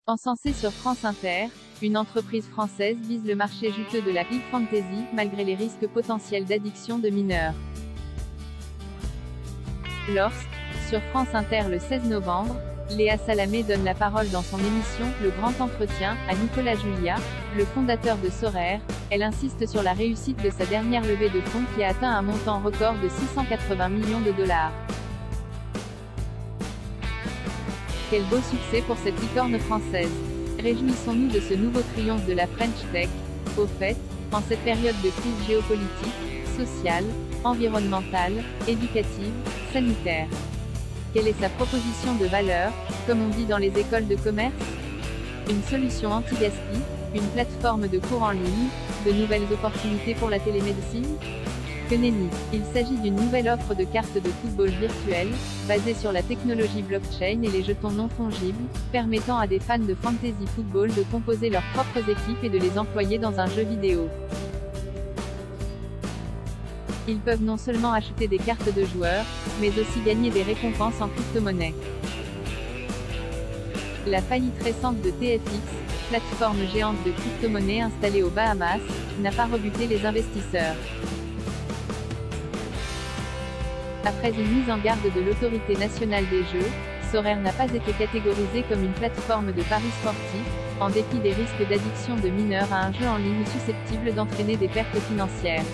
Encensée sur France Inter, une entreprise française vise le marché juteux de la Big Fantasy, malgré les risques potentiels d'addiction de mineurs. Lorsque, sur France Inter le 16 novembre, Léa Salamé donne la parole dans son émission « Le Grand Entretien » à Nicolas Julia, le fondateur de Sorare, elle insiste sur la réussite de sa dernière levée de fonds qui a atteint un montant record de 680 millions de dollars. Quel beau succès pour cette licorne française! Réjouissons-nous de ce nouveau triomphe de la French Tech. Au fait, en cette période de crise géopolitique, sociale, environnementale, éducative, sanitaire. Quelle est sa proposition de valeur, comme on dit dans les écoles de commerce? Une solution anti-gaspi, une plateforme de cours en ligne, de nouvelles opportunités pour la télémédecine? Que nenni! Il s'agit d'une nouvelle offre de cartes de football virtuelles, basée sur la technologie blockchain et les jetons non fongibles, permettant à des fans de fantasy football de composer leurs propres équipes et de les employer dans un jeu vidéo. Ils peuvent non seulement acheter des cartes de joueurs, mais aussi gagner des récompenses en crypto-monnaie. La faillite récente de TFX, plateforme géante de crypto-monnaie installée aux Bahamas, n'a pas rebuté les investisseurs. Après une mise en garde de l'Autorité nationale des jeux, Sorare n'a pas été catégorisée comme une plateforme de paris sportifs, en dépit des risques d'addiction de mineurs à un jeu en ligne susceptible d'entraîner des pertes financières.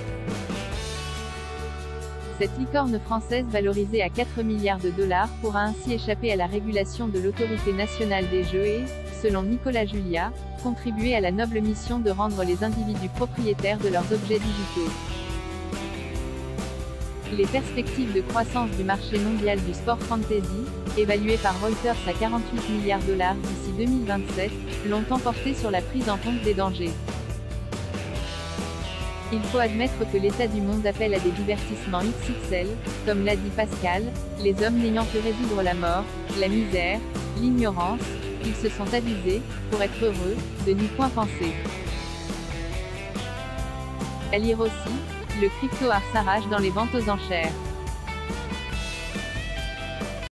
Cette licorne française valorisée à 4 milliards de dollars pourra ainsi échapper à la régulation de l'Autorité nationale des jeux et, selon Nicolas Julia, contribuer à la noble mission de rendre les individus propriétaires de leurs objets digitaux. Les perspectives de croissance du marché mondial du sport fantasy, évaluées par Reuters à 48 milliards de dollars d'ici 2027, l'ont emporté sur la prise en compte des dangers. Il faut admettre que l'état du monde appelle à des divertissements XXL, comme l'a dit Pascal, les hommes n'ayant pu résoudre la mort, la misère, l'ignorance, ils se sont avisés, pour être heureux, de n'y point penser. À lire aussi, le crypto-art s'arrache dans les ventes aux enchères.